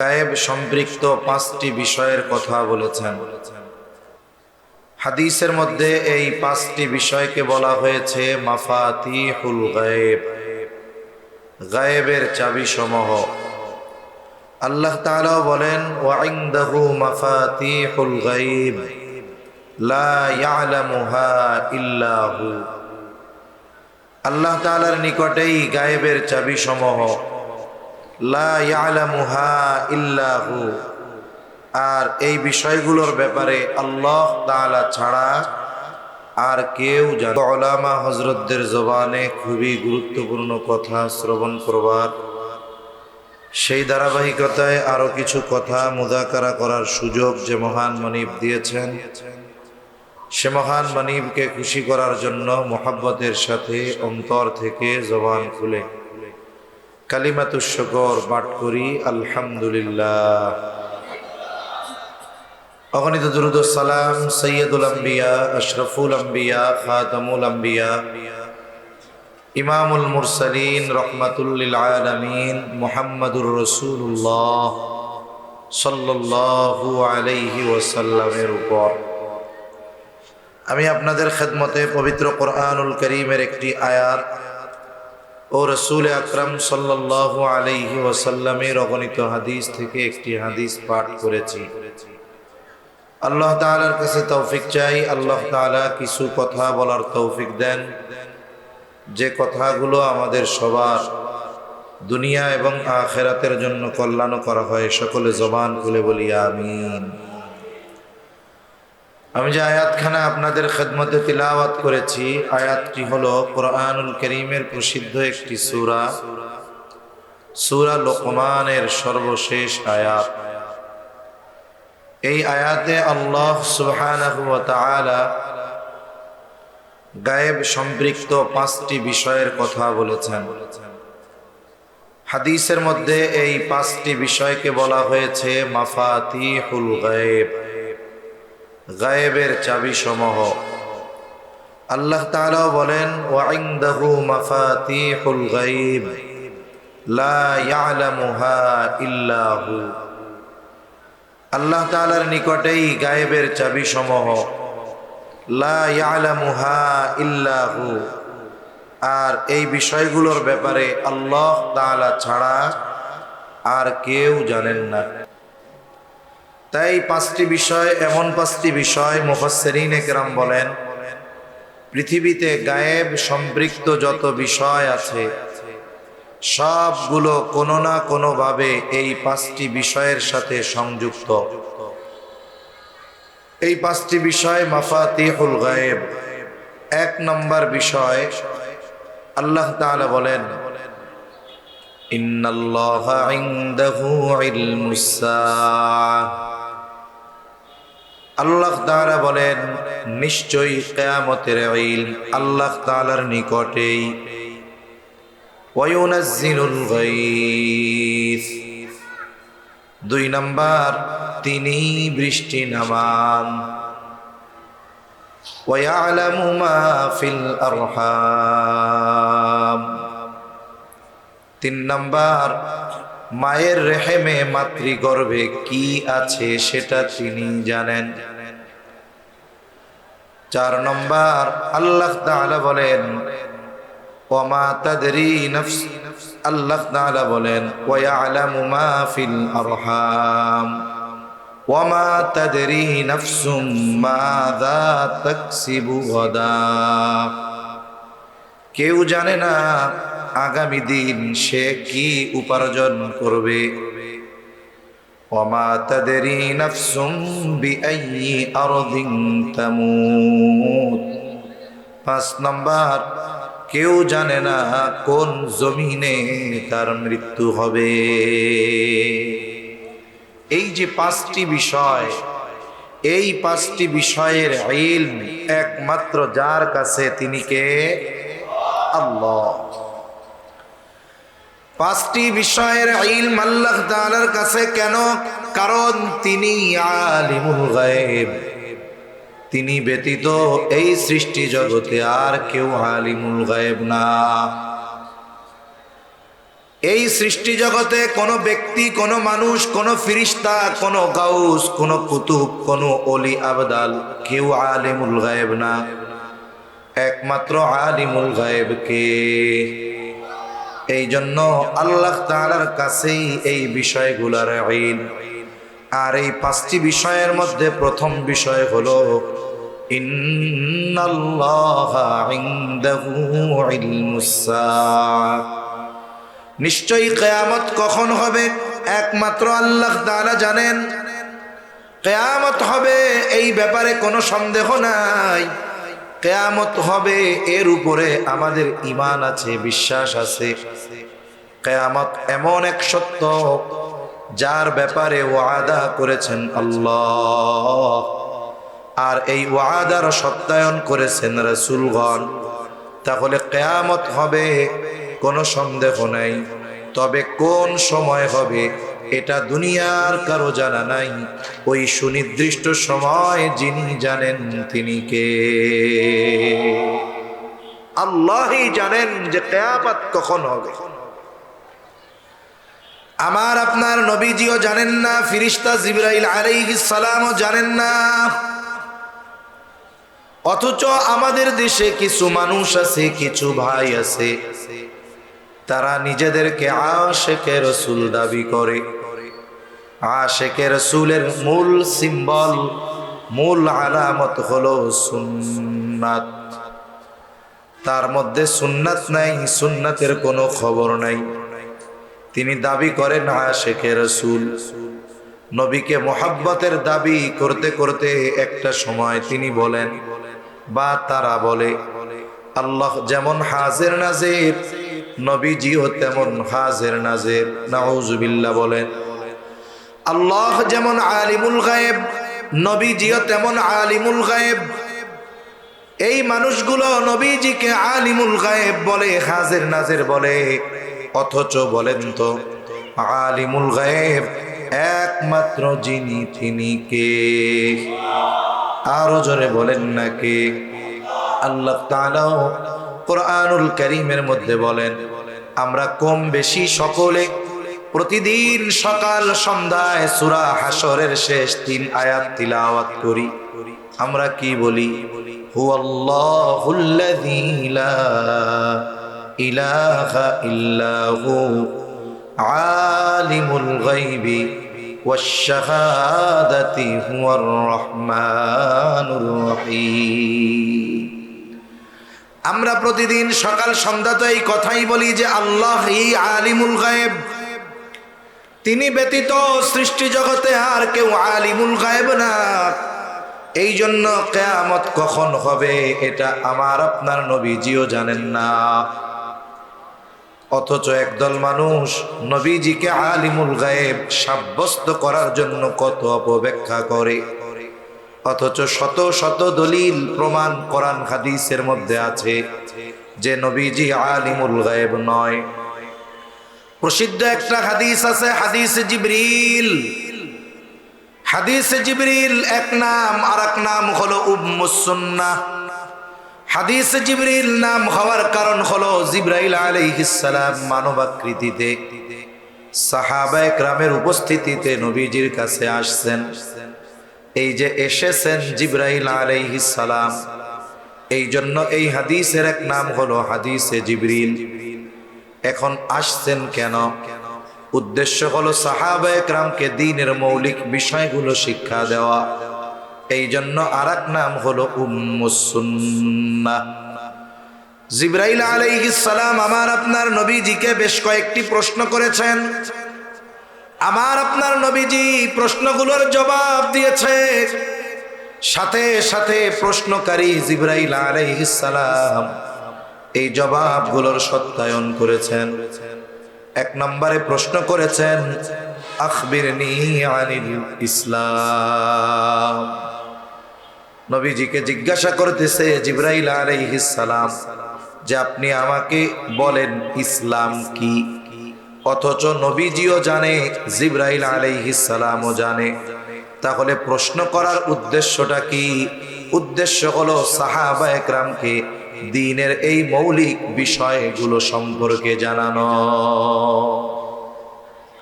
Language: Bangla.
গায়েব সম্পৃক্ত পাঁচটি বিষয়ের কথা বলেছেন। হাদিসের মধ্যে এই পাঁচটি বিষয়কে বলা হয়েছে মাফাতিহুল গায়েব, গায়েবের চাবি সমূহ। আল্লাহ তাআলা বলেন ওয়া ইনদাহু মাফাতিহুল গায়েব লা ইয়ালামুহা ইল্লা হু। আল্লাহ তাআলার নিকটেই গায়েবের চাবি সমূহ, লা ইয়ালামুহা ইল্লা হু, আর এই বিষয়গুলোর ব্যাপারে আল্লাহ তাআলা ছাড়া আর কেউ জানে না। উলামা হযরতদের জবানে খুবই গুরুত্বপূর্ণ কথা শ্রবণ করবার, সেই ধারাবাহিকতায় আরো কিছু কথা মুযাকারা করার সুযোগ যে মহান মনিব দিয়েছেন, সে মহান মনিবকে খুশি করার জন্য মোহাব্বতের সাথে অন্তর থেকে জবান খুলে কালিমাতুশ শুকর পাঠ করি আলহামদুলিল্লাহ। অগণিত দুরূদ ও সালাম সৈয়দুল আম্বিয়া, আশরাফুল আম্বিয়া, খাতামুল আম্বিয়া, ইমামুল মুরসালিন, রহমাতুল লিল আলামিন মুহাম্মাদুর রাসূলুল্লাহ সাল্লাল্লাহু আলাইহি ওয়াসাল্লামের উপর। আমি আপনাদের খেদমতে পবিত্র কোরআনুল কারীমের একটি আয়াত ও রাসূল আকরাম সাল্লাল্লাহু আলাইহি ওয়াসাল্লামের অগণিত হাদিস থেকে একটি হাদিস পাঠ করেছি। আল্লাহ তাআলার কাছে তৌফিক চাই, আল্লাহ তাআলা কিছু কথা বলার তৌফিক দেন, যে কথাগুলো আমাদের সবার দুনিয়া এবং আখিরাতের জন্য কল্যাণ করা হয়। সকলে জবান খুলে বলি আমিন। আমি যে আয়াতখানা আপনাদের খেদমতে তিলাওয়াত করেছি, আয়াতটি হলো কোরআনুল কারীমের প্রসিদ্ধ একটি সূরা, সূরা লোকমানের সর্বশেষ আয়াত। এই আয়াতে আল্লাহ সুবহানাহু ওয়া তাআলা গায়েব সম্পৃক্ত পাঁচটি বিষয়ের কথা বলেছেন। হাদিসের মধ্যে এই পাঁচটি বিষয়কে বলা হয়েছে মাফাতিহুল গায়েব, গায়েবের চাবি সমূহ। আল্লাহ তাআলা বলেন ওয়া ইনদাহু মাফাতিহুল গায়েব লা ইয়ালামুহা ইল্লা হু। আল্লাহ তাআলার নিকটেই গায়েবের চাবি সমূহ, লা ইয়ালামুহা ইল্লা হু, আর এই বিষয়গুলোর ব্যাপারে আল্লাহ তাআলা ছাড়া আর কেউ জানেন না। তাই পাঁচটি বিষয়, এমন পাঁচটি বিষয় মুফাসসিরিনে কেরাম বলেন পৃথিবীতে গায়েব সম্পৃক্ত যত বিষয় আছে সবগুলো কোনো না কোনো ভাবে এই পাঁচটি বিষয়ের সাথে সংযুক্ত। এই পাঁচটি বিষয় মাফাতিহুল গায়েব। এক নম্বর বিষয়, আল্লাহ তাআলা বলেন ইন্নাল্লাহা ইনদাহু ইলমুস সাআহ। আল্লাহ তাআলা বলেন নিশ্চয়ই কিয়ামতের ইলম আল্লাহ তাআলার নিকটেই। ওয়ায়ুনাজ্জিলুল গায়স, দুই নাম্বার তিনি বৃষ্টি নামান। ওয়ায়ালামু মা ফিল আরহাম, তিন নাম্বার মায়ের রেহেমে মাতৃগর্ভে কি আছে সেটা তিনি জানেন। চার নম্বর আল্লাহ তাআলা বলেন ওয়ামা তাদরি নাফস, আল্লাহ তাআলা বলেন ওয়ায়ালামু মা ফিল আরহাম ওয়ামা তাদরি নাফসুম মাযা তাকসিবু গাদা। কেউ জানে না আগামী দিন সে কি উপার্জন করবে। ওয়ামা তাদরি নাফসুম বিআইয়ি আরদিন তামুত। পাঁচ নম্বর কেউ জানে না কোন জমিনে তার মৃত্যু হবে। এই যে পাঁচটি বিষয়, এই পাঁচটি বিষয়ের ইলম একমাত্র যার কাছে, তিনি কে? আল্লাহ। পাঁচটি বিষয়ের ইলম আল্লাহ তাআলার কাছে কেন? কারণ তিনি আলিমুল গায়েব, তিনি ব্যতীত এই সৃষ্টি জগতে আর কেউ আলিমুল গায়েব না। এই সৃষ্টি জগতে কোনো ব্যক্তি, কোনো মানুষ, কোনো ফিরিস্তা, কোনো গাউস, কোনো কুতুব, কোনো অলি আবদাল কেউ আলিমুল গায়েব না। একমাত্র আলিমুল গায়েব কে? এই জন্য আল্লাহ তাআলার কাছেই এই বিষয়গুলোর ইলম। আর এই 5টি বিষয়ের মধ্যে প্রথম বিষয় হলো ইন্নাল্লাহা ইনদাহু ইলমুস সাআহ। নিশ্চয়ই কিয়ামত কখন হবে একমাত্র আল্লাহ তাআলা জানেন। কিয়ামত হবে এই ব্যাপারে কোনো সন্দেহ নাই। কিয়ামত হবে এর উপরে আমাদের ঈমান আছে, বিশ্বাস আছে। কিয়ামত এমন এক সত্য যার ব্যাপারে ওয়াদা করেছেন আল্লাহ, আর এই ওয়াদার সত্যায়ন করেছেন রাসূলগণ। তাহলে কিয়ামত হবে কোনো সন্দেহ নাই। তবে কোন সময় হবে এটা দুনিয়ার কারো জানা নাই। ওই সুনির্দিষ্ট সময় যিনি জানেন তিনি কে? আল্লাহই জানেন যে কিয়ামত কখন হবে। আমার আপনার নবীজিও জানেন না, ফিরিস্তা জিবরাইল আলাইহিস সালামও জানেন না। অথচ আমাদের দেশে কিছু মানুষ আছে, কিছু ভাই আছে, তারা নিজেদেরকে আশিকে রাসূল দাবি করে। আশিকে রাসূলের মূল সিম্বল, মূল আলামত হলো সুন্নাত। তার মধ্যে সুন্নাত নাই, সুন্নাতের কোনো খবর নাই। তিনি দাবি করেন আশিকে রাসূল। নবীকে মোহাব্বতের দাবি করতে করতে একটা সময় তিনি বলেন, বা তারা বলে, আল্লাহ যেমন হাজির নাজির, নবীজিও তেমন হাজির নাজির। নাউজুবিল্লাহ বলেন। আল্লাহ যেমন আলিমুল গায়েব, নবীজিও তেমন আলিমুল গায়েব। এই মানুষগুলো নবীজিকে আলিমুল গায়েব বলে, হাজির নাজির বলে। অথচ বলেন তো আলিমুল গায়েব একমাত্র যিনি তিনি কে? আরো জোরে বলেন না কে? আল্লাহ তাআলা কোরআনুল কারীমের মধ্যে বলেন, আমরা কম বেশি সকলে প্রতিদিন সকাল সন্ধ্যায় সূরা হাশরের শেষ 3 আয়াত তিলাওয়াত করি। আমরা কি বলি? হুয়াল্লাহুল্লাযী লা ইলাহা ইল্লা হু আলিমুল গায়বি ওয়াশ শাহাদাতি হুয়ার রহমানুর রহিম। আমরা প্রতিদিন সকাল সন্ধ্যা তো এই কথাই বলি যে আল্লাহ এই আলিমুল গায়েব, তিনি ব্যতীত সৃষ্টি জগতে আর কেউ আলিমুল গায়েব না। এই জন্য কিয়ামত কখন হবে এটা আমার আপনার নবীজিও জানেন না। অথচ একদল মানুষ নবীজিকে আলিমুল গায়েব সাব্যস্ত করার জন্য কত অপব্যাখ্যা করে। অথচ শত শত দলিল প্রমাণ কোরআন হাদিসের মধ্যে আছে যে নবীজি আলিমুল গায়েব নয়। প্রসিদ্ধ একটা হাদিস আছে, হাদিসে জিবরিল। হাদিসে জিবরিল এক নাম, আর এক নাম হলো উম্মুস সুন্নাহ। হাদিসে জিবরিল নাম হওয়ার কারণ হলো জিবরাইল আলাইহিস সালাম মানবাকৃতিতে সাহাবায়ে কেরামের উপস্থিতিতে নবীজির কাছে আসছেন। এই যে এসেছেন জিবরাইল আলাইহিস সালাম, এই জন্য এই হাদিসের এক নাম হলো হাদিসে জিবরিল। এখন আসছেন কেন? উদ্দেশ্য হলো সাহাবায়ে কেরামকে দ্বীনের মৌলিক বিষয়গুলো শিক্ষা দেওয়া। এই জন্য আরেক নাম হলো উম্মুস সুন্নাহ। জিবরাইল আলাইহিস সালাম আমার আপনার নবীজিকে বেশ কয়েকটি প্রশ্ন করেছেন। আমার আপনার নবীজি প্রশ্নগুলোর জবাব দিয়েছে। সাথে সাথে প্রশ্নকারী জিবরাইল আলাইহিস সালাম এই জবাবগুলোর সত্যায়ন করেছেন। এক নম্বরে প্রশ্ন করেছেন, আখবিরনি আনিল ইসলাম। নবীজিকে জিজ্ঞাসা করতেছে জিবরাইল আলাইহিস সালাম যে আপনি আমাকে বলেন ইসলাম কি? অথচ নবীজিও জানে, জিবরাইল আলাইহিস সালামও জানে। তাহলে প্রশ্ন করার উদ্দেশ্যটা কি? উদ্দেশ্য হলো সাহাবায়ে কেরামকে দ্বীনের এই মৌলিক বিষয়গুলো সম্পর্কে জানানো।